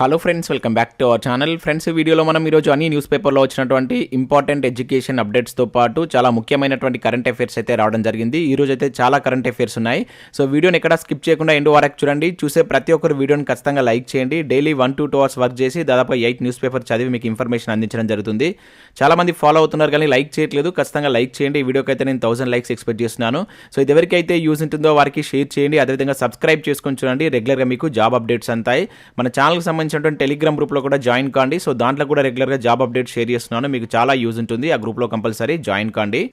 Hello friends, welcome back to our channel. Friends, ఈ వీడియోలో మనం ఈరోజు అన్ని న్యూస్ పేపర్లో వచ్చినటువంటి ఇంపార్టెంట్ ఎడ్యుకేషన్ అప్డేట్స్తో పాటు చాలా ముఖ్యమైనటువంటి కరెంట్ అఫైర్స్ అయితే రావడం జరిగింది. ఈ రోజు అయితే చాలా కరెంట్ అఫైర్స్ ఉన్నాయి. సో వీడియోని ఎక్కడ స్కిప్ చేయకుండా ఎండ్ వరకు చూడండి. చూసే ప్రతి ఒక్కరు వీడియోని ఖచ్చితంగా లైక్ చేయండి. డైలీ 1 to 2 hours వర్క్ చేసి దాదాపు 8 న్యూస్ పేపర్ చదివి మీకు ఇన్ఫర్మేషన్ అందించడం జరుగుతుంది. చాలా మంది ఫాలో అవుతున్నారు కానీ లైక్ చేయట్లేదు. ఖచ్చితంగా లైక్ చేయండి. ఈ వీడియోకి అయితే నేను 1000 లైక్స్ ఎక్స్పెక్ట్ చేస్తున్నాను. సో ఇది ఎవరికైతే యూజ్ ఉంటుందో వారికి షేర్ చేయండి. అదేవిధంగా సబ్స్క్రైబ్ చేసుకొని చూడండి. రెగ్యులర్గా మీకు జాబ్ అప్డేట్స్ అంతాయి. మన ఛానల్కి సంబంధించినటువంటి టెలిగ్రామ్ గ్రూప్లో కూడా జాయిన్ కాండి. సో దాంట్లో కూడా రెగ్యులర్గా జాబ్ అప్డేట్ షేర్ చేస్తున్నాను. మీకు చాలా యూజ్ ఉంటుంది. ఆ గ్రూప్లో కంపల్సరీ జాయిన్ కాండి.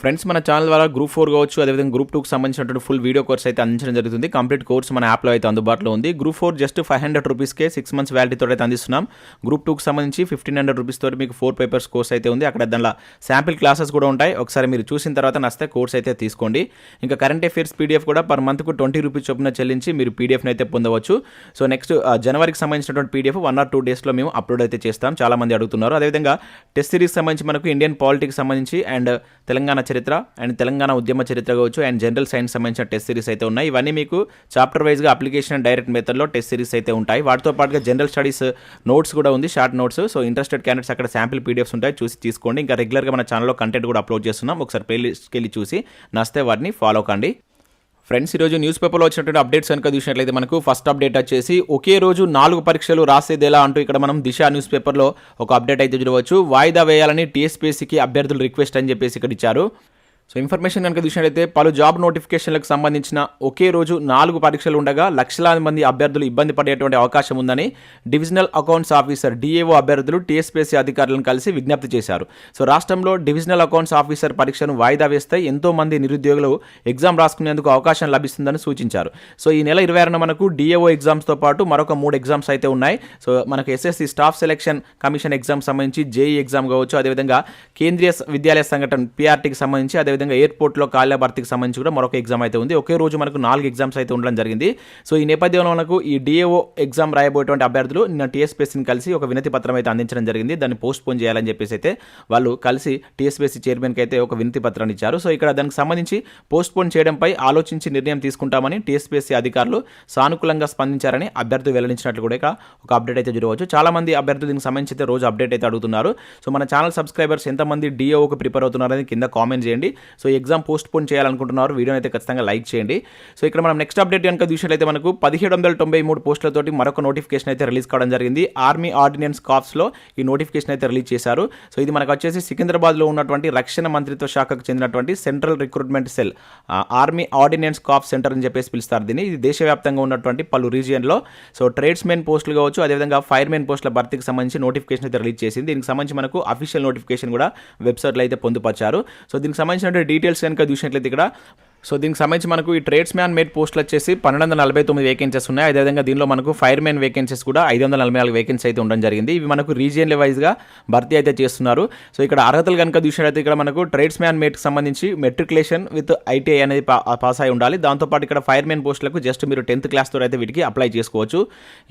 ఫ్రెండ్స్, మన ఛానల్ ద్వారా గ్రూప్ 4 కావచ్చు, అదేవిధంగా గ్రూప్ 2కి సంబంధించినటువంటి ఫుల్ వీడియో కోర్స్ అయితే అందించడం జరుగుతుంది. కంప్లీట్ కోర్స్ మన యాప్లో అయితే అందుబాటులో ఉంది. గ్రూప్ 4 జస్ట్ 500 రూపీస్కే 6 months వ్యాలిటీతో అయితే అందిస్తున్నాం. గ్రూప్ 2కి సంబంధించి 1500 రూపీస్ తోటి మీకు 4 పేపర్స్ కోర్స్ అయితే ఉంది. అక్కడ దానిలో శాంపిల్ క్లాసెస్ కూడా ఉంటాయి. ఒకసారి మీరు చూసిన తర్వాత నచ్చితే కోర్స్ అయితే తీసుకోండి. ఇంకా కరెంట్ అఫైర్స్ పీడిఎఫ్ కూడా పర్ మంత్కు 20 రూపీస్ చొప్పున చెల్లించి మీరు పీడిఎఫ్ని అయితే పొందవచ్చు. సో నెక్స్ట్ జనవరికి సంబంధించినటువంటి పీడిఎఫ్ 1 or 2 డేస్లో మేము అప్లోడ్ అయితే చేస్తాం. చాలా మంది అడుగుతున్నారు. అదేవిధంగా టెస్ట్ సిరీస్ సంబంధించి మనకు ఇండియన్ పాలిటిక్స్ సంబంధించి అండ్ తెలంగాణ చరిత్ర అండ్ తెలంగాణ ఉద్యమ చరిత్ర కావచ్చు అండ్ జనరల్ సైన్స్ సంబంధించిన టెస్ట్ సిరీస్ అయితే ఉన్నాయి. ఇవన్నీ మీకు చాప్టర్ వైజ్గా అప్లికేషన్ అండ్ డైరెక్ట్ మెథడ్లో టెస్ట్ సిరీస్ అయితే ఉంటాయి. వాటితో పాటుగా జనరల్ స్టడీస్ నోట్స్ కూడా ఉంది, short notes. So interested candidates అక్కడ శాంపిల్ పీడిఎఫ్స్ ఉంటాయి, చూసి తీసుకోండి. ఇంకా రెగ్యులర్గా మన ఛానల్లో కంటెంట్ కూడా అప్లోడ్ చేస్తున్నాం. ఒకసారి ప్లేలిస్ట్కి వెళ్ళి చూసి నచ్చితే వాటిని ఫాలో కండి. ఫ్రెండ్స్, ఈరోజు న్యూస్ పేపర్లో వచ్చినటువంటి అప్డేట్స్ కనుక చూసినట్లయితే మనకు ఫస్ట్ అప్డేట్ వచ్చేసి ఒకే రోజు 4 పరీక్షలు రాసేదేలా అంటూ ఇక్కడ మనం దిశ న్యూస్ పేపర్లో ఒక అప్డేట్ అయితే చూడవచ్చు. వాయిదా వేయాలని టీఎస్పీఎస్సీకి అభ్యర్థులు రిక్వెస్ట్ అని చెప్పేసి ఇక్కడ ఇచ్చారు. సో ఇన్ఫర్మేషన్ కనుక చూసినట్లయితే పలు జాబ్ నోటిఫికేషన్లకు సంబంధించిన ఒకే రోజు 4 పరీక్షలు ఉండగా లక్షలాది మంది అభ్యర్థులు ఇబ్బంది పడేటువంటి అవకాశం ఉందని డివిజనల్ అకౌంట్స్ ఆఫీసర్ డిఏఓ అభ్యర్థులు టీఎస్పీఎస్సీ అధికారులను కలిసి విజ్ఞప్తి చేశారు. సో రాష్ట్రంలో డివిజనల్ అకౌంట్స్ ఆఫీసర్ పరీక్షను వాయిదా వేస్తే ఎంతో మంది నిరుద్యోగులు ఎగ్జామ్ రాసుకునేందుకు అవకాశం లభిస్తుందని సూచించారు. సో ఈ నెల 26న మనకు డిఏఓ ఎగ్జామ్స్తో పాటు మరొక 3 ఎగ్జామ్స్ అయితే ఉన్నాయి. సో మనకు SSC staff selection commission exam సంబంధించి జేఈ ఎగ్జామ్ కావచ్చు, అదేవిధంగా కేంద్రీయ విద్యాలయ సంఘటన పిఆర్టీకి సంబంధించి, అదేవిధంగా ఎయిర్పోర్ట్లో ఖాళీ భర్తీకి సంబంధించి కూడా మరొక ఎగ్జామ్ అయితే ఉంది. ఒకే రోజు మనకు 4 ఎగ్జామ్స్ అయితే ఉండడం జరిగింది. సో ఈ నేపథ్యంలో మనకు ఈ డిఏఓ ఎగ్జామ్ రాయబోయేటువంటి అభ్యర్థులు నిన్న టీఎస్పీఎస్సీని కలిసి ఒక వినతి పత్రం అయితే అందించడం జరిగింది. దాన్ని పోస్ట్ పోన్ చేయాలని చెప్పేసి అయితే వాళ్ళు కలిసి టీఎస్పీఎస్సీ చైర్మన్కి అయితే ఒక వినతి పత్రాన్ని ఇచ్చారు. సో ఇక్కడ దానికి సంబంధించి పోస్ట్ పోన్ చేయడంపై ఆలోచించి నిర్ణయం తీసుకుంటామని టీఎస్పీఎస్సీ అధికారులు సానుకూలంగా స్పందించారని అభ్యర్థులు వెల్లడించినట్లు కూడా ఒక అప్డేట్ అయితే చూడవచ్చు. చాలా మంది అభ్యర్థులు దీనికి సంబంధించి అయితే రోజు అప్డేట్ అయితే అడుగుతున్నారు. సో మన ఛానల్ సబ్స్క్రైబర్స్ ఎంతమంది డిఏఓకి ప్రిపేర్ అవుతున్నారని కింద కామెంట్ చేయండి. సో ఎగ్జామ్ పోస్ట్ పోన్ చేయాలనుకుంటున్నారు, వీడియోని అయితే ఖచ్చితంగా లైక్ చేయండి. సో ఇక్కడ మనం నెక్స్ట్ అప్డేట్ కనుక చూసినట్లయితే మనకు 1793 పోస్టులతోటి మరొక నోటిఫికేషన్ అయితే రిలీజ్ కావడం జరిగింది. ఆర్మీ ఆర్డినెన్స్ కార్ప్స్లో ఈ నోటిఫికేషన్ అయితే రిలీజ్ చేశారు. సో ఇది మనకు వచ్చేసి సికింద్రాబాద్లో ఉన్నటువంటి రక్షణ మంత్రిత్వ శాఖకు చెందినటువంటి central recruitment cell army ordnance corps centre అని చెప్పేసి పిలుస్తారు దీన్ని. ఇది దేశవ్యాప్తంగా ఉన్నటువంటి పలు రీజియన్లో సో ట్రేడ్స్మెన్ పోస్టులు కావచ్చు, అదేవిధంగా ఫైర్మెన్ పోస్టుల భర్తీకి సంబంధించి నోటిఫికేషన్ అయితే రిలీజ్ చేసింది. దీనికి సంబంధించి మనకు అఫీషియల్ నోటిఫికేషన్ కూడా వెబ్సైట్లో అయితే పొందుపరిచారు. సో దీనికి సంబంధించిన డీటెయిల్స్ కనుక చూసినట్లయితే ఇక్కడ సో దీనికి సంబంధించి మనకు ఈ ట్రేడ్స్ మ్యాన్ మేడ్ పోస్టులు వచ్చేసి 1249 వేకెన్సీస్ ఉన్నాయి. అదేవిధంగా దీనిలో మనకు ఫైర్మెన్ వేకెన్సీస్ కూడా 544 వేకెన్సీ అయితే ఉండడం జరిగింది. ఇవి మనకు రీజియన్ వైజ్గా భర్తీ అయితే చేస్తున్నారు. సో ఇక్కడ అర్హతలు కనుక చూసినట్లయితే ఇక్కడ మనకు ట్రేడ్స్ మ్యాన్ మేడ్కి సంబంధించి మెట్రికులేషన్ విత్ ఐటీఐ అనేది పాస్ అయి ఉండాలి. దాంతోపాటు ఇక్కడ ఫైర్మెన్ పోస్టులకు జస్ట్ మీరు 10th క్లాస్తో అయితే వీటికి అప్లై చేసుకోవచ్చు.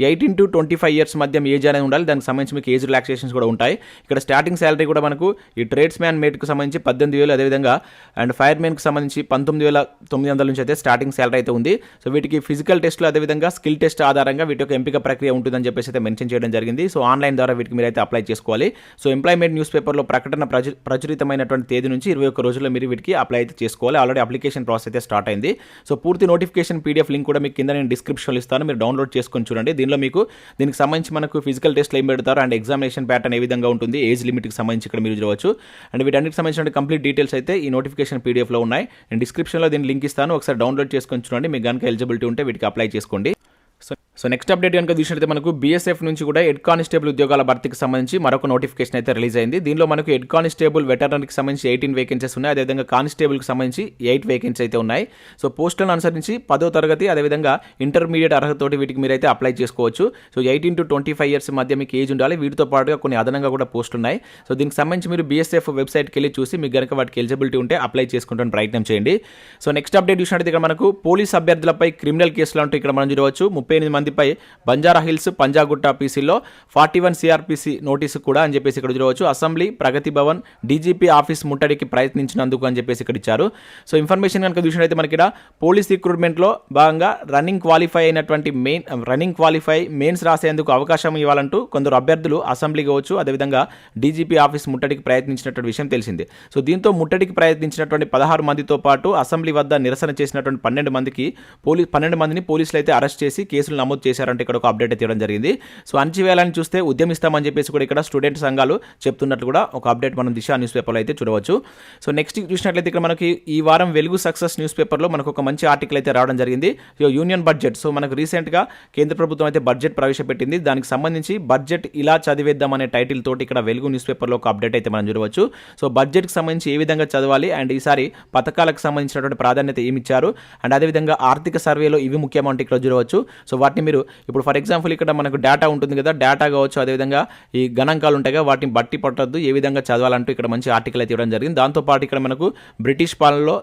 18 to 25 years మధ్య ఏజ్ అనేది ఉండాలి. దానికి సంబంధించి మీకు ఏజ్ రిలాక్సేషన్స్ కూడా ఉంటాయి. ఇక్కడ స్టార్టింగ్ శాలరీ కూడా మనకు ఈ ట్రేడ్స్ మ్యాన్ మేడ్కి సంబంధించి 18,000, అదేవిధంగా అండ్ ఫైర్మెన్కి సంబంధించి 19,900 నుంచి అయితే స్టార్టింగ్ శాలరీ అయితే ఉంది. సో వీటికి ఫిజికల్ టెస్ట్లు, అదేవిధంగా స్కిల్ టెస్ట్ ఆధారంగా వీటి యొక్క ఎంపిక ప్రక్రియ ఉంటుందని చెప్పేసి అయితే మెన్షన్ చేయడం జరిగింది. సో ఆన్లైన్ ద్వారా వీటికి మీరు అయితే అప్లై చేసుకోవాలి. సో ఎంప్లాయ్మెంట్ న్యూస్ పేపర్లో ప్రకటన ప్రచురితమైనటువంటి తేదీ నుంచి 21 రోజుల్లో మీరు వీటికి అప్లై అయితే చేసుకోవాలి. ఆల్రెడీ అప్లికేషన్ ప్రాసెస్ అయితే స్టార్ట్ అయింది. సో పూర్తి నోటిఫికేషన్ పీడిఎఫ్ లింక్ కూడా మీకు కింద నేను డిస్క్రిప్షన్లో ఇస్తాను, మీరు డౌన్లోడ్ చేసుకొని చూడండి. దీనిలో మీకు దీనికి సంబంధించి మనకు ఫిజికల్ టెస్ట్లు ఏం పెడతారు అండ్ ఎగ్జామినేషన్ ప్యాటర్న్ ఏ విధంగా ఉంటుంది, ఏజ్ లిమిట్కి సంబంధించి ఇక్కడ మీరు చూడవచ్చు. అండ్ వీటన్నిటికి సంబంధించిన కంప్లీట్ డీటెయిల్స్ అయితే ఈ నోటిఫికేషన్ పీడిఎఫ్లో ఉన్నాయి. నేను డిస్క్రిప్షన్లో దీని లింక్ ఇస్తాను, ఒకసారి డౌన్లోడ్ చేసుకొని చూడండి. మీకు కనుక ఎలిజిబిలిటీ ఉంటే వీటికి అప్లై చేసుకోండి. సో నెక్స్ట్ అప్డేట్ కనుక చూసినట్లయితే మనకు బీఎస్ఎఫ్ నుంచి కూడా హెడ్ కానిస్టేబుల్ ఉద్యోగాల భర్తీకి సంబంధించి మరొక నోటిఫికేషన్ అయితే రిలీజ్ అయింది. దీనిలో మనకు హెడ్ కానిస్టేబుల్ వెటరన్కి సంబంధించి 18 వేకెన్సీస్ ఉన్నాయి. అదేవిధంగా కానిస్టేబుల్కి సంబంధించి 8 వేకెన్సీ అయితే ఉన్నాయి. సో పోస్టులను అనుసరించి 10వ తరగతి అదేవిధంగా ఇంటర్మీడియట్ అర్హతతోటి వీటికి మీరైతే అప్లై చేసుకోవచ్చు. సో 18 to 25 years మధ్య మీకు ఏజ్ ఉండాలి. వీటితో పాటుగా కొన్ని అదనంగా కూడా పోస్టులు ఉన్నాయి. సో దీనికి సంబంధించి మీరు బీఎస్ఎఫ్ వెబ్సైట్కి వెళ్ళి చూసి మీకు కనుక వాటికి ఎలిజిబిలిటీ ఉంటే అప్లై చేసుకుంటాను ప్రయత్నం చేయండి. సో నెక్స్ట్ అప్డేట్ చూసినట్లయితే ఇక్కడ మనకు పోలీస్ అభ్యర్థులపై క్రిమినల్ కేసులు అంటూ ఇక్కడ మనం చూడవచ్చు. 38 మంది మందిపై బంజారాహిల్స్ పంజాగుట్ట పీసీలో 41 సిఆర్పిసి నోటీసు కూడా అని చెప్పేసి ఇక్కడ చూడవచ్చు. అసెంబ్లీ, ప్రగతి భవన్, డీజీపీ ఆఫీస్ ముట్టడికి ప్రయత్నించినందుకు అని చెప్పేసి ఇక్కడ ఇచ్చారు. సో ఇన్ఫర్మేషన్ కనుక చూసినట్లయితే మనకి ఇక్కడ పోలీస్ రిక్రూట్మెంట్లో భాగంగా రన్నింగ్ క్వాలిఫై మెయిన్స్ రాసేందుకు అవకాశం ఇవ్వాలంటూ కొందరు అభ్యర్థులు అసెంబ్లీ కావచ్చు, అదేవిధంగా డీజీపీ ఆఫీస్ ముట్టడికి ప్రయత్నించినటువంటి విషయం తెలిసింది. సో దీంతో ముట్టడికి ప్రయత్నించినటువంటి 16 మందితో పాటు అసెంబ్లీ వద్ద నిరసన చేసినటువంటి 12 మందిని పోలీసులు అయితే అరెస్ట్ చేసి కేసులు నమోదు చేశారంటే ఇక్కడ ఒక అప్డేట్ తీయడం జరిగింది. సో అణచివేయాలని చూస్తే ఉద్యమిస్తామని చెప్పేసి కూడా ఇక్కడ స్టూడెంట్ సంఘాలు చెప్తున్నట్లు కూడా ఒక అప్డేట్ మనం దిశ న్యూస్ పేపర్లో అయితే చూడవచ్చు. సో నెక్స్ట్ చూసినట్లయితే ఇక్కడ మనకి ఈ వారం వెలుగు సక్సెస్ న్యూస్ పేపర్లో మనకు ఒక మంచి ఆర్టికల్ అయితే రావడం జరిగింది. Union budget. సో మనకు రీసెంట్గా కేంద్ర ప్రభుత్వం అయితే బడ్జెట్ ప్రవేశపెట్టింది. దానికి సంబంధించి బడ్జెట్ ఇలా చదివేద్దాం అనే టైటిల్ తోటి ఇక్కడ వెలుగు న్యూస్ పేపర్లో ఒక అప్డేట్ అయితే మనం చూడవచ్చు. సో బడ్జెట్కి సంబంధించి ఏ విధంగా చదవాలి అండ్ ఈసారి పథకాలకు సంబంధించినటువంటి ప్రాధాన్యత ఏమి ఇచ్చారు అండ్ అదేవిధంగా ఆర్థిక సర్వేలో ఇవి ముఖ్యమంటే ఇక్కడ చూడవచ్చు. సో వాటిని మీరు ఇప్పుడు ఫర్ ఎగ్జాంపుల్ ఇక్కడ మనకు డేటా ఉంటుంది కదా, డేటా కావచ్చు, అదేవిధంగా ఈ గణాంకాలు ఉంటాయి కదా, వాటిని బట్టి పట్టద్దు ఏ విధంగా చదవాలంటూ ఇక్కడ మంచి ఆర్టికల్ అయితే ఇవ్వడం జరిగింది. దాంతోపాటు ఇక్కడ మనకు బ్రిటిష్ పాలనలో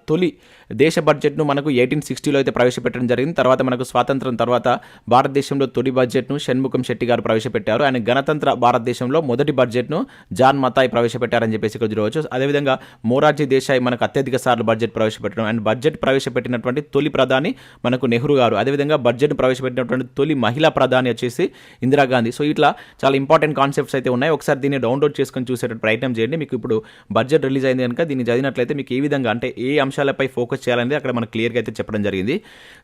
తొలి దేశ బడ్జెట్ను మనకు 1860లో అయితే ప్రవేశపెట్టడం జరిగింది. తర్వాత మనకు స్వాతంత్రం తర్వాత భారతదేశంలో తొలి బడ్జెట్ను షణ్ముఖం శెట్టి గారు ప్రవేశపెట్టారు. ఆయన గణతంత్ర భారతదేశంలో మొదటి బడ్జెట్ను జాన్ మతాయి ప్రవేశపెట్టారని చెప్పేసి ఇక్కడ చూడవచ్చు. అదేవిధంగా మొరార్జీ దేశాయ్ మనకు అత్యధిక సార్లు బడ్జెట్ ప్రవేశపెట్టడం అండ్ బడ్జెట్ ప్రవేశపెట్టినటువంటి తొలి ప్రధాని మనకు నెహ్రూ గారు. అదేవిధంగా బడ్జెట్ ప్రవేశపెట్టినటువంటి తొలి మహిళా ప్రధాని వచ్చేసి ఇందిరాగాంధీ. సో ఇట్లా చాలా ఇంపార్టెంట్ కాన్సెప్ట్స్ అయితే ఉన్నాయి. ఒకసారి దీన్ని డౌన్లోడ్ చేసుకొని చూసేటట్టు ప్రయత్నం చేయండి. మీకు ఇప్పుడు బడ్జెట్ రిలీజ్ అయింది కనుక దీన్ని చదివినట్లయితే మీకు ఏ విధంగా అంటే ఏ అంశాలపై ఫోకస్ చేయాలనేది అక్కడ మనకు క్లియర్గా అయితే చెప్పడం జరిగింది.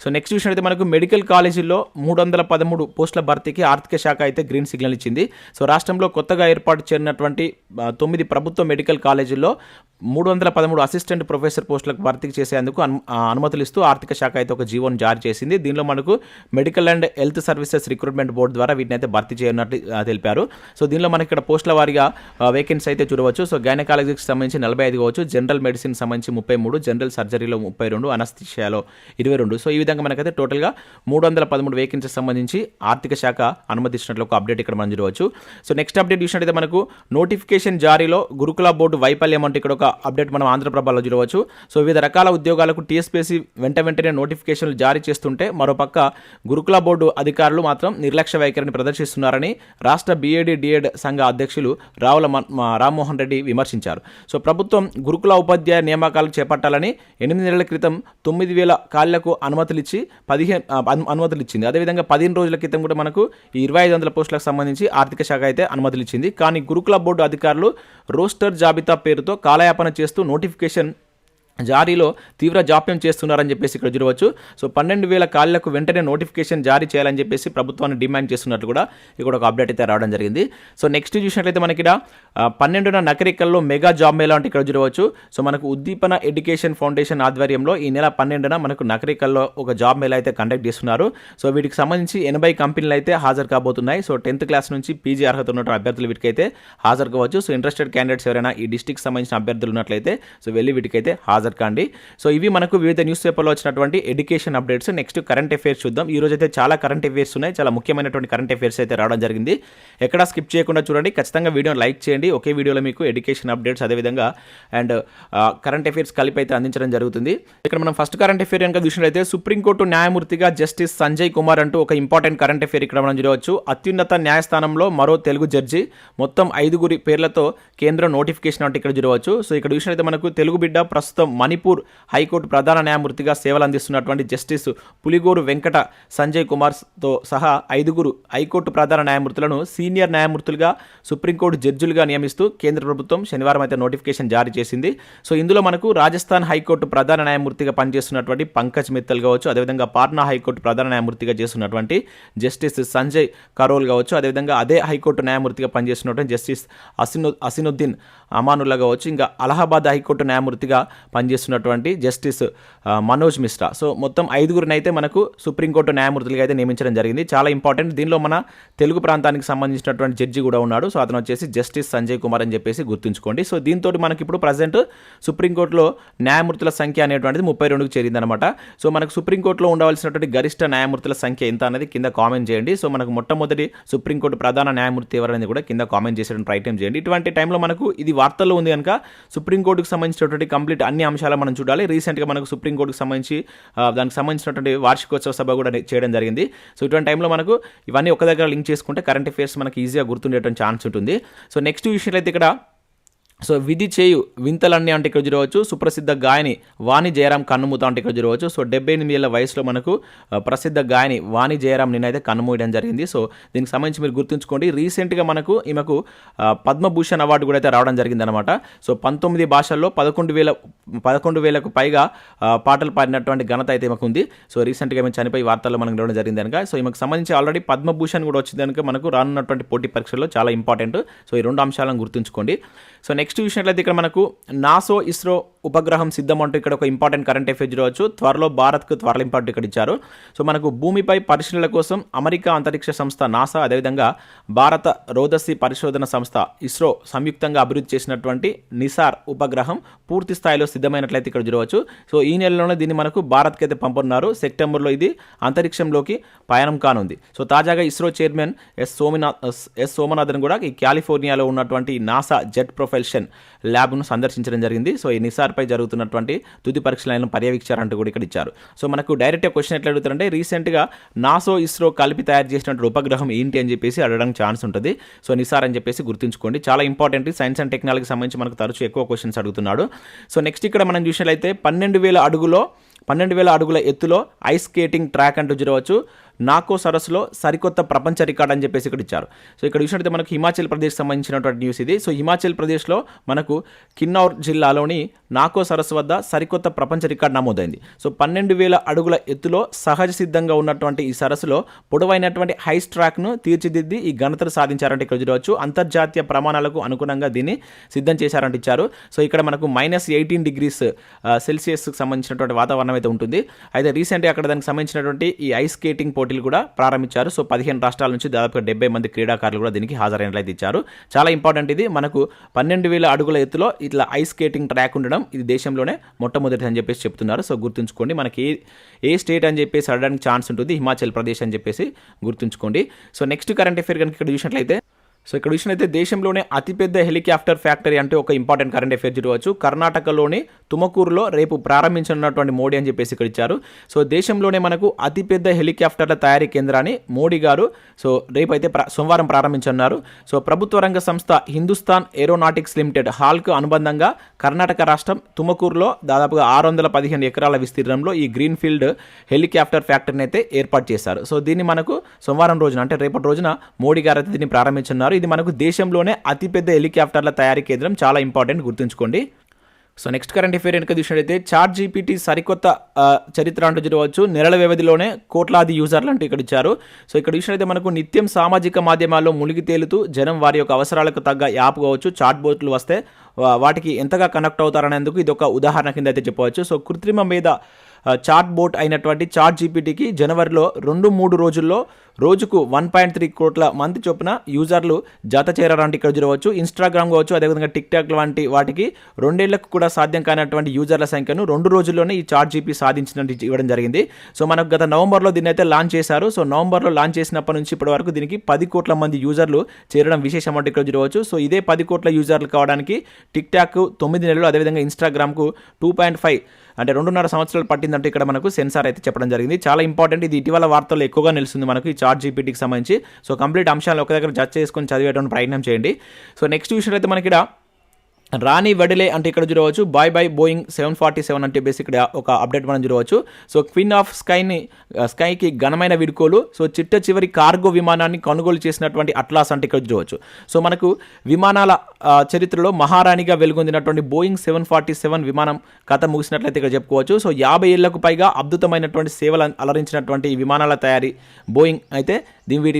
సో నెక్స్ట్ చూసినట్లయితే మనకు మెడికల్ కాలేజీల్లో 313 పోస్టుల భర్తీకి ఆర్థిక శాఖ అయితే గ్రీన్ సిగ్నల్ ఇచ్చింది. సో రాష్ట్రంలో కొత్తగా ఏర్పాటు చేరినటువంటి 9 ప్రభుత్వ మెడికల్ కాలేజీల్లో 313 అసిస్టెంట్ ప్రొఫెసర్ పోస్టులకు భర్తీ చేసేందుకు అనుమతులు ఇస్తూ ఆర్థిక శాఖ అయితే ఒక జీవోను జారీ చేసింది. దీనిలో మనకు medical and health services recruitment board ద్వారా వీటిని అయితే భర్తీ చేయనున్నట్లు తెలిపారు. సో దీనిలో మనకి ఇక్కడ పోస్టుల వారీగా వేకెన్సీ అయితే చూడవచ్చు. సో గైనకాలజీకి సంబంధించి 45 కావచ్చు, జనరల్ మెడిసిన్ సంబంధించి 33, జనరల్ సర్జరీలో 32, అనస్థిషియాలో 22. సో ఈ విధంగా మనకైతే టోటల్గా 313 వేకెన్సీకి సంబంధించి ఆర్థిక శాఖ అనుమతించినట్లు ఒక అప్డేట్ ఇక్కడ మనం చూడవచ్చు. సో నెక్స్ట్ అప్డేట్ చూసినట్టయితే మనకు నోటిఫికేషన్ జారీలో గురుకుల బోర్డు వైఫల్యం అంటే ఇక్కడ ఒక అప్డేట్ మనం ఆంధ్రప్రభలో చూడవచ్చు. సో వివిధ రకాల ఉద్యోగాలకు టీఎస్పీఎస్సీ వెంటనే నోటిఫికేషన్లు జారీ చేస్తుంటే మరోపక్క గురుకుల బోర్డు అధికారులు మాత్రం నిర్లక్ష్య వైఖరిని ప్రదర్శిస్తున్నారని రాష్ట్ర బీఏడీ డిఎడ్ సంఘ అధ్యక్షులు రామ్మోహన్ రెడ్డి విమర్శించారు. సో ప్రభుత్వం గురుకుల ఉపాధ్యాయ నియామకాలు చేపట్టాలని 8 నెలల క్రితం 9,000 ఖాళీలకు అనుమతులు ఇచ్చింది. అదేవిధంగా 15 రోజుల క్రితం కూడా మనకు ఈ 2,500 పోస్టులకు సంబంధించి ఆర్థిక శాఖ అయితే అనుమతులు ఇచ్చింది. కానీ గురుకుల బోర్డు అధికారులు రోస్టర్ జాబితా పేరుతో కాలయాపన చేస్తూ నోటిఫికేషన్ జారీలో తీవ్ర జాప్యం చేస్తున్నారని చెప్పేసి ఇక్కడ చూడవచ్చు. సో 12,000 ఖాళీలకు వెంటనే నోటిఫికేషన్ జారీ చేయాలని చెప్పేసి ప్రభుత్వాన్ని డిమాండ్ చేస్తున్నట్లు కూడా ఇక్కడ ఒక అప్డేట్ అయితే రావడం జరిగింది. సో నెక్స్ట్ చూసినట్లయితే మనకి ఇక్కడ 12న నకరికల్లో మెగా జాబ్ మేళా అంటే ఇక్కడ చూడవచ్చు. సో మనకు ఉద్దీపన ఎడ్యుకేషన్ ఫౌండేషన్ ఆధ్వర్యంలో ఈ నెల 12న మనకు నకరికల్లో ఒక జాబ్ మేళా అయితే కండక్ట్ చేస్తున్నారు. సో వీటికి సంబంధించి 80 కంపెనీలు అయితే హాజరు కాబోతున్నాయి. సో 10th క్లాస్ నుంచి పీజీ అర్హత ఉన్నటువంటి అభ్యర్థులు వీటికైతే హాజరు కావచ్చు. సో ఇంట్రెస్టెడ్ క్యాండిడేట్స్ ఎవరైనా ఈ డిస్ట్రిక్ట్ సంబంధించిన అభ్యర్థులు ఉన్నట్లయితే సో వెళ్ళి వీటికైతే హాజరు కండి. సో ఇవి మనకు వివిధ న్యూస్ పేపర్లో వచ్చినటువంటి education updates. Next current affairs చూద్దాం. ఈ రోజు అయితే చాలా కరెంట్ అఫైర్స్ ఉన్నాయి, చాలా ముఖ్యమైనటువంటి కరెంట్ అఫైర్స్ అయితే రావడం జరిగింది. ఎక్కడ స్కిప్ చేయకుండా చూడండి, ఖచ్చితంగా వీడియోని లైక్ చేయండి. ఒకే వీడియోలో మీకు ఎడ్యుకేషన్ అప్డేట్స్ అదేవిధంగా అండ్ కరెంట్ అఫైర్స్ కలిపి అయితే అందించడం జరుగుతుంది. ఇక్కడ మనం ఫస్ట్ కరెంట్ అఫైర్ కనుక చూసినట్లయితే సుప్రీంకోర్టు న్యాయమూర్తిగా జస్టిస్ సంజయ్ కుమార్ అంటూ ఒక ఇంపార్టెంట్ కరెంట్ అఫైర్ ఇక్కడ మనం చూడవచ్చు. అత్యున్నత న్యాయస్థానంలో మరో తెలుగు జడ్జి, మొత్తం 5 పేర్లతో కేంద్రం నోటిఫికేషన్ అంటే ఇక్కడ చూడవచ్చు. సో ఇక్కడ చూసినట్లయితే మనకు తెలుగు బిడ్డ ప్రస్తుతం మణిపూర్ హైకోర్టు ప్రధాన న్యాయమూర్తిగా సేవలు అందిస్తున్నటువంటి జస్టిస్ పులిగోరు వెంకట సంజయ్ కుమార్తో సహా 5 హైకోర్టు ప్రధాన న్యాయమూర్తులను సీనియర్ న్యాయమూర్తులుగా సుప్రీంకోర్టు జడ్జిలుగా నియమిస్తూ కేంద్ర ప్రభుత్వం శనివారం అయితే నోటిఫికేషన్ జారీ చేసింది. సో ఇందులో మనకు రాజస్థాన్ హైకోర్టు ప్రధాన న్యాయమూర్తిగా పనిచేస్తున్నటువంటి పంకజ్ మిత్తల్ కావచ్చు, అదేవిధంగా పాట్నా హైకోర్టు ప్రధాన న్యాయమూర్తిగా చేస్తున్నటువంటి జస్టిస్ సంజయ్ కరోల్ కావచ్చు, అదేవిధంగా అదే హైకోర్టు న్యాయమూర్తిగా పనిచేస్తున్నటువంటి జస్టిస్ అసినుద్దీన్ అమానుల్లా కావచ్చు, ఇంకా అలహాబాద్ హైకోర్టు న్యాయమూర్తిగా పనిచేస్తున్నటువంటి జస్టిస్ మనోజ్ మిశ్రా. సో మొత్తం 5 అయితే మనకు సుప్రీంకోర్టు న్యాయమూర్తులుగా అయితే నియమించడం జరిగింది. చాలా ఇంపార్టెంట్. దీనిలో మన తెలుగు ప్రాంతానికి సంబంధించినటువంటి జడ్జి కూడా ఉన్నాడు. సో అతను వచ్చేసి జస్టిస్ సంజయ్ కుమార్ అని చెప్పేసి గుర్తుంచుకోండి. సో దీంతో మనకి ఇప్పుడు ప్రజెంట్ సుప్రీంకోర్టులో న్యాయమూర్తుల సంఖ్య అనేటువంటిది 32కు చేరిందనమాట. సో మనకు సుప్రీంకోర్టులో ఉండవలసినటువంటి గరిష్ట న్యాయమూర్తుల సంఖ్య ఎంత అనేది కింద కామెంట్ చేయండి. సో మనకు మొట్టమొదటి సుప్రీంకోర్టు ప్రధాన న్యాయమూర్తి ఎవరనేది కూడా కింద కామెంట్ చేసేటువంటి ప్రయత్నం చేయండి. ఇటువంటి టైంలో మనకు ఇది వార్తల్లో ఉంది కనుక సుప్రీంకోర్టుకు సంబంధించినటువంటి కంప్లీట్ అన్ని అంశాలు మనం చూడాలి. రీసెంట్గా మనకు సుప్రీంకోర్టుకు సంబంధించి దానికి సంబంధించినటువంటి వార్షికోత్సవ సభ కూడా చేయడం జరిగింది. సో ఇటువంటి టైంలో మనకు ఇవన్నీ ఒక దగ్గర లింక్ చేసుకుంటే కరెంట్ అఫైర్స్ మనకి ఈజీగా గుర్తుండేటువంటి ఛాన్స్ ఉంటుంది. సో నెక్స్ట్ విషయంలో అయితే ఇక్కడ సో విధి చేయు వింతలన్నీ అంటే ఇక్కడ చూడవచ్చు. సుప్రసిద్ధ గాయని వాణి జయరాం కన్నుమూత అంటే ఇక్కడ చూడవచ్చు. సో 78 ఏళ్ల వయసులో మనకు ప్రసిద్ధ గాయని వాణి జయరాం నిన్నైతే కన్నుమూయడం జరిగింది. సో దీనికి సంబంధించి మీరు గుర్తుంచుకోండి. రీసెంట్గా ఈమెకు పద్మభూషణ్ అవార్డు కూడా అయితే రావడం జరిగిందనమాట. సో 19 భాషల్లో 11,000కు పైగా పాటలు పాడినటువంటి ఘనత అయితే ఈమెకు ఉంది. సో రీసెంట్గా మేము చనిపోయి వార్తల్లో మనకు రావడం జరిగింది కనుక సో ఈమెకు సంబంధించి ఆల్రెడీ పద్మభూషణ్ కూడా వచ్చింది కనుక మనకు రానున్నటువంటి పోటీ పరీక్షల్లో చాలా ఇంపార్టెంట్. సో ఈ 2 అంశాలను గుర్తుంచుకోండి. సో నెక్స్ట్ విషయంలో ఇక్కడ మనకు నాసో ఇస్రో ఉపగ్రహం సిద్ధం అంటూ ఇక్కడ ఒక ఇంపార్టెంట్ కరెంట్ అఫైర్ చూడవచ్చు. త్వరలో భారత్కు త్వరలింపాటు ఇక్కడ ఇచ్చారు. సో మనకు భూమిపై పరిశీలనల కోసం అమెరికా అంతరిక్ష సంస్థ నాసా అదేవిధంగా భారత రోదసి పరిశోధన సంస్థ ఇస్రో సంయుక్తంగా అభివృద్ధి చేసినటువంటి నిసార్ ఉపగ్రహం పూర్తి స్థాయిలో సిద్ధమైనట్లయితే ఇక్కడ చూడవచ్చు. సో ఈ నెలలోనే దీన్ని మనకు భారత్కి అయితే పంపనున్నారు. సెప్టెంబర్లో ఇది అంతరిక్షంలోకి పయనం కానుంది. సో తాజాగా ఇస్రో చైర్మన్ ఎస్ సోమనాథన్ కూడా ఈ కాలిఫోర్నియాలో ఉన్నటువంటి నాసా జెట్ ప్రొపల్షన్ ల్యాబ్ను సందర్శించడం జరిగింది. సో ఈ నిసార్పై జరుగుతున్నటువంటి తుది పరీక్షలను పర్యవేక్షించారంటూ కూడా ఇక్కడ ఇచ్చారు. సో మనకు డైరెక్ట్గా క్వశ్చన్ ఎట్లా అడుగుతారంటే రీసెంట్గా నాసో ఇస్రో కలిపి తయారు చేసినటువంటి ఉపగ్రహం ఏంటి అని చెప్పేసి అడగడానికి ఛాన్స్ ఉంటుంది. సో నిసార్ అని చెప్పేసి గుర్తుంచుకోండి. చాలా ఇంపార్టెంట్. సైన్స్ అండ్ టెక్నాలజీకి సంబంధించి మనకు తరచూ ఎక్కువ క్వశ్చన్స్ అడుగుతున్నాడు. సో నెక్స్ట్ ఇక్కడ మనం చూసినట్లయితే 12,000 అడుగుల ఎత్తులో ఐస్ స్కేటింగ్ ట్రాక్ అంటూ చూడవచ్చు. నాకో సరస్సులో సరికొత్త ప్రపంచ రికార్డ్ అని చెప్పేసి ఇక్కడ ఇచ్చారు. సో ఇక్కడ చూసినట్లయితే మనకు హిమాచల్ ప్రదేశ్ సంబంధించినటువంటి న్యూస్ ఇది. సో హిమాచల్ ప్రదేశ్లో మనకు కిన్నౌర్ జిల్లాలోని నాకో సరస్సు వద్ద సరికొత్త ప్రపంచ రికార్డ్ నమోదైంది. సో 12,000 అడుగుల ఎత్తులో సహజ సిద్ధంగా ఉన్నటువంటి ఈ సరస్సులో పొడవైనటువంటి హైస్ ట్రాక్ను తీర్చిదిద్ది ఈ ఘనతను సాధించారంటే ఇక్కడ చూడవచ్చు. అంతర్జాతీయ ప్రమాణాలకు అనుగుణంగా దీన్ని సిద్ధం చేశారంటే ఇచ్చారు. సో ఇక్కడ మనకు -18 డిగ్రీస్ సెల్సియస్కి సంబంధించినటువంటి వాతావరణం అయితే ఉంటుంది. అయితే రీసెంట్గా అక్కడ దానికి సంబంధించినటువంటి ఈ ఐస్ స్కేటింగ్ పోటీలు కూడా ప్రారంభించారు. సో 15 రాష్ట్రాల నుంచి దాదాపుగా 70 మంది క్రీడాకారులు కూడా దీనికి హాజరైనట్లయితే ఇచ్చారు. చాలా ఇంపార్టెంట్ ఇది. మనకు 12,000 అడుగుల ఎత్తులో ఇట్లా ఐస్ స్కేటింగ్ ట్రాక్ ఉండడం ఇది దేశంలోనే మొట్టమొదటి అని చెప్పేసి చెప్తున్నారు. సో గుర్తుంచుకోండి. మనకి ఏ స్టేట్ అని చెప్పేసి అడగడానికి ఛాన్స్ ఉంటుంది. హిమాచల్ ప్రదేశ్ అని చెప్పేసి గుర్తుంచుకోండి. సో నెక్స్ట్ కరెంట్ అఫైర్ కనుక ఇక్కడ చూసినట్లయితే సో ఇక్కడ చూసినట్లయితే దేశంలోనే అతిపెద్ద హెలికాప్టర్ ఫ్యాక్టరీ అంటే ఒక ఇంపార్టెంట్ కరెంట్ అఫైర్ చూడవచ్చు. కర్ణాటకలోని తుమకూరులో రేపు ప్రారంభించనున్నటువంటి మోడీ అని చెప్పేసి ఇక్కడ ఇచ్చారు. సో దేశంలోనే మనకు అతిపెద్ద హెలికాప్టర్ల తయారీ కేంద్రాన్ని మోడీ గారు సో రేపు అయితే సోమవారం ప్రారంభించనున్నారు. సో ప్రభుత్వ రంగ సంస్థ హిందుస్థాన్ ఏరోనాటిక్స్ లిమిటెడ్ హాల్కు అనుబంధంగా కర్ణాటక రాష్ట్రం తుమకూరులో దాదాపుగా 615 ఎకరాల విస్తీర్ణంలో ఈ గ్రీన్ఫీల్డ్ హెలికాప్టర్ ఫ్యాక్టరీని అయితే ఏర్పాటు చేశారు. సో దీన్ని మనకు సోమవారం రోజున అంటే రేపటి రోజున మోడీ గారు అయితే దీన్ని ప్రారంభించున్నారు. ఇది మనకు దేశంలోనే అతిపెద్ద హెలికాప్టర్ల తయారీ కేంద్రం. చాలా ఇంపార్టెంట్, గుర్తుంచుకోండి. సో నెక్స్ట్ కరెంట్ అఫైర్ కనుక చూసినట్లయితే చాట్ జీపీటీ సరికొత్త చరిత్ర అంటూ చూడవచ్చు. నెలల వ్యవధిలోనే కోట్లాది యూజర్లు అంటూ ఇక్కడ ఇచ్చారు. సో ఇక్కడ చూసినట్లయితే మనకు నిత్యం సామాజిక మాధ్యమాల్లో మునిగి తేలుతూ జనం వారి యొక్క అవసరాలకు తగ్గ యాప్ కావచ్చు చాట్ బోట్లు వస్తే వాటికి ఎంతగా కనెక్ట్ అవుతారనేందుకు ఇది ఒక ఉదాహరణ కింద అయితే చెప్పవచ్చు. సో కృత్రిమ మీద చాట్ బోట్ అయినటువంటి చాట్ జీపీటీకి జనవరిలో 2-3 రోజుల్లో రోజుకు 1.3 కోట్ల మంది చొప్పున యూజర్లు జత చేరారంటే ఇక్కడ చూడవచ్చు. ఇన్స్టాగ్రామ్ కావచ్చు అదేవిధంగా టిక్టాక్ వంటి వాటికి 2 ఏళ్లకు కూడా సాధ్యం కానటువంటి యూజర్ల సంఖ్యను 2 రోజుల్లోనే ఈ చాట్ జీపీ సాధించినట్టు ఇవ్వడం జరిగింది. సో మనకు గత నవంబర్లో దీన్ని అయితే లాంచ్ చేశారు. సో నవంబర్లో లాంచ్ చేసినప్పటి నుంచి ఇప్పటి వరకు దీనికి 10 కోట్ల మంది యూజర్లు చేరడం విశేషం అంటే ఇక్కడ చూడవచ్చు. సో ఇదే 10 కోట్ల యూజర్లు కావడానికి టిక్టాక్ 9 నెలలు అదేవిధంగా ఇన్స్టాగ్రామ్కు 2.5 అంటే 2.5 సంవత్సరాలు పట్టిందంటే ఇక్కడ మనకు సెన్సార్ అయితే చెప్పడం జరిగింది. చాలా ఇంపార్టెంట్. ఇది ఇటీవల వార్తల్లో ఎక్కువగా నిలుస్తుంది మనకు ఈ చాట్ జీపీటీకి సంబంధించి. సో కంప్లీట్ అంశాలను ఒక దగ్గర జడ్జ్ చేసుకొని చదివేటువంటి ప్రయత్నం చేయండి. సో నెక్స్ట్ విషయం అయితే మనకి ఇక్కడ రాణి వెడలే అంటే ఇక్కడ చూడవచ్చు. బాయ్ బోయింగ్ 747 అంటే బేసిక్ ఇక్కడ ఒక అప్డేట్ మనం చూడవచ్చు. సో క్వీన్ ఆఫ్ స్కైకి ఘనమైన వీడ్కోలు. సో చిట్ట చివరి కార్గో విమానాన్ని కొనుగోలు చేసినటువంటి అట్లాస్ అంటే ఇక్కడ చూడవచ్చు. సో మనకు విమానాల చరిత్రలో మహారాణిగా వెలుగొందినటువంటి బోయింగ్ 747 విమానం కథ ముగిసినట్లయితే ఇక్కడ చెప్పుకోవచ్చు. సో 50 ఏళ్లకు పైగా అద్భుతమైనటువంటి సేవలు అలరించినటువంటి ఈ విమానాల తయారీ బోయింగ్ అయితే వీటి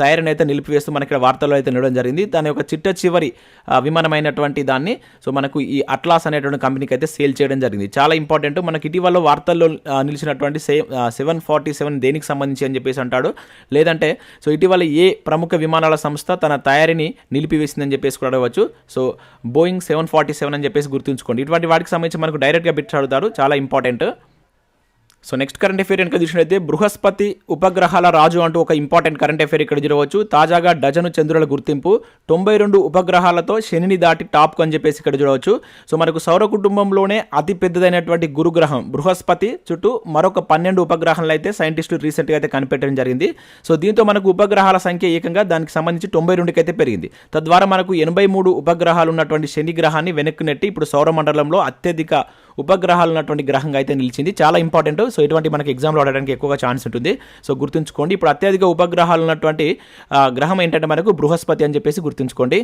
తయారీని అయితే నిలిపివేస్తూ మనకి ఇక్కడ వార్తల్లో అయితే నిలవడం జరిగింది. దాని యొక్క చిట్ట చివరి విమానమైనటువంటి దాన్ని సో మనకు ఈ అట్లాస్ అనేటువంటి కంపెనీకి అయితే సేల్ చేయడం జరిగింది. చాలా ఇంపార్టెంట్. మనకి ఇటీవల వార్తల్లో నిలిచినటువంటి 747 దేనికి సంబంధించి అని చెప్పేసి అంటాడు. లేదంటే సో ఇటీవల ఏ ప్రముఖ విమానాల సంస్థ తన తయారీని నిలిపివేసిందని చెప్పేసి కూడా అడగవచ్చు. సో బోయింగ్ 747 అని చెప్పేసి గుర్తుంచుకోండి. ఇటువంటి వాటికి సంబంధించి మనకు డైరెక్ట్గా బిట్స్ అడుగుతారు. చాలా important. So next current affair కనుక చూసినట్లయితే బృహస్పతి ఉపగ్రహాల రాజు అంటూ ఒక ఇంపార్టెంట్ కరెంట్ అఫేర్ ఇక్కడ చూడవచ్చు. తాజాగా డజను చంద్రుల గుర్తింపు 92 ఉపగ్రహాలతో శనిని దాటి టాప్ అని చెప్పేసి ఇక్కడ చూడవచ్చు. సో మనకు సౌర కుటుంబంలోనే అతి పెద్దదైనటువంటి గురుగ్రహం బృహస్పతి చుట్టూ మరొక 12 ఉపగ్రహాలను అయితే సైంటిస్టులు రీసెంట్గా అయితే కనిపెట్టడం జరిగింది. సో దీంతో మనకు ఉపగ్రహాల సంఖ్య ఏకంగా దానికి సంబంధించి 92కి అయితే పెరిగింది. తద్వారా మనకు 83 ఉపగ్రహాలు ఉన్నటువంటి శని గ్రహాన్ని వెనక్కి నెట్టి ఇప్పుడు సౌరమండలంలో అత్యధిక ఉపగ్రహాలు ఉన్నటువంటి గ్రహంగా అయితే నిలిచింది. చాలా ఇంపార్టెంట్. సో ఇటువంటి మనకి ఎగ్జామ్లో అడగడానికి ఎక్కువగా ఛాన్స్ ఉంటుంది. సో గుర్తుంచుకోండి, ఇప్పుడు అత్యధిక ఉపగ్రహాలు ఉన్నటువంటి గ్రహం ఏంటంటే మనకు బృహస్పతి అని చెప్పేసి గుర్తుంచుకోండి.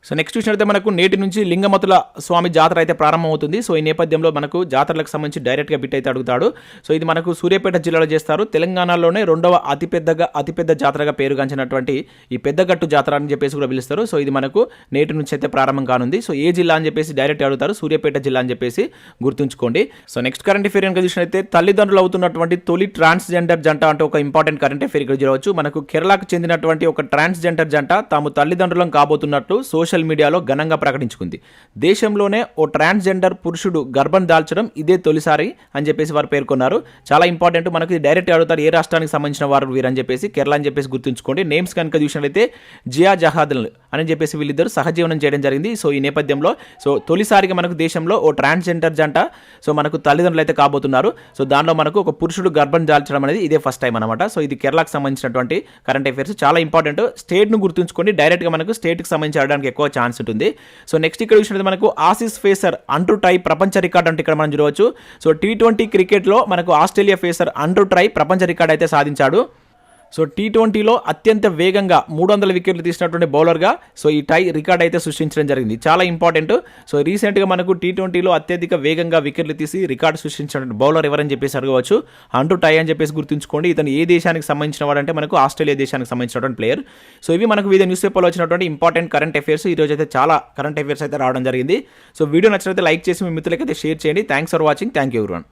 సో నెక్స్ట్ చూసినట్లయితే మనకు నేటి నుంచి లింగమతుల స్వామి జాతర అయితే ప్రారంభమవుతుంది. సో ఈ నేపథ్యంలో మనకు జాతరలకు సంబంధించి డైరెక్ట్గా బిట్ అయితే అడుగుతాడు. సో ఇది మనకు సూర్యాపేట జిల్లాలో చేస్తారు. తెలంగాణలోనే రెండవ అతిపెద్ద జాతరగా పేరుగాంచినటువంటి ఈ పెద్దగట్టు జాతర అని చెప్పేసి కూడా పిలుస్తారు. సో ఇది మనకు నేటి నుంచి అయితే ప్రారంభం కానుంది. సో ఏ జిల్లా అని చెప్పేసి డైరెక్ట్ అడుగుతారు, సూర్యాపేట జిల్లా అని చెప్పేసి గుర్తుంచుకోండి. సో నెక్స్ట్ కరెంట్ అఫేర్ కనుక చూసినట్లయితే తల్లిదండ్రులు అవుతున్నటువంటి తొలి ట్రాన్స్జెండర్ జంట అంటే ఒక ఇంపార్టెంట్ కరెంట్ అఫేర్ ఇక్కడ చూడవచ్చు. మనకు కేరళకు చెందినటువంటి ఒక ట్రాన్స్జెండర్ జంట తాము తల్లిదండ్రులను కాబోతున్నట్లు సోషల్ మీడియాలో ఘనంగా ప్రకటించుకుంది. దేశంలోనే ఓ ట్రాన్స్జెండర్ పురుషుడు గర్భం దాల్చడం ఇదే తొలిసారి అని చెప్పేసి వారు పేర్కొన్నారు. చాలా ఇంపార్టెంట్. మనకి డైరెక్ట్ అడుగుతారు ఏ రాష్ట్రానికి సంబంధించిన వారు వీరని చెప్పేసి. కేరళ అని చెప్పేసి గుర్తుంచుకోండి. నేమ్స్ కనుక చూసినట్లయితే జియా జహాదల్ అని చెప్పేసి వీళ్ళిద్దరు సహజీవనం చేయడం జరిగింది. సో ఈ నేపథ్యంలో సో తొలిసారిగా మనకు దేశంలో ఓ ట్రాన్స్జెండర్ జంట సో మనకు తల్లిదండ్రులు అయితే కాబోతున్నారు. సో దానిలో మనకు ఒక పురుషుడు గర్భం దాల్చడం అనేది ఇదే ఫస్ట్ టైం అనమాట. సో ఇది కేరళకు సంబంధించినటువంటి కరెంట్ అఫేర్స్. చాలా ఇంపార్టెంట్. స్టేట్ను గుర్తుంచుకోండి. డైరెక్ట్గా మనకు స్టేట్కి సంబంధించి అడగడానికి ఎక్కువ ఛాన్స్ ఉంటుంది. సో నెక్స్ట్ ఇక్కడ చూసినట్టు మనకు ఆసిస్ ఫేసర్ అండర్ ట్రై ప్రపంచ రికార్డ్ అంటే ఇక్కడ మనం చూడవచ్చు. సో T20 క్రికెట్లో మనకు ఆస్ట్రేలియా ఫేసర్ అండర్ ట్రై ప్రపంచ రికార్డ్ అయితే సాధించాడు. సో T20లో అత్యంత వేగంగా 300 వికెట్లు తీసినటువంటి బౌలర్గా సో ఈ టై రికార్డ్ అయితే సృష్టించడం జరిగింది. చాలా ఇంపార్టెంట్. సో రీసెంట్గా మనకు T20లో అత్యధిక వేగంగా వికెట్లు తీసి రికార్డు సృష్టించిన బౌలర్ ఎవరని చెప్పేసి అడగవచ్చు. అంటూ టై అని చెప్పేసి గుర్తుంచుకోండి. ఇతను ఏ దేశానికి సంబంధించిన వాడంటే మనకు ఆస్ట్రేలియా దేశానికి సంబంధించినటువంటి ప్లేయర్. సో ఇవి మనకు వివిధ న్యూస్ పేపర్లో వచ్చినటువంటి ఇంపార్టెంట్ కరెంట్ అఫేర్స్. ఈ రోజు అయితే చాలా కరెంట్ అఫేర్స్ అయితే రావడం జరిగింది. సో వీడియో నచ్చినట్లయితే లైక్ చేసి మీ మిత్రులకైతే షేర్ చేయండి. Thanks for watching. Thank you everyone.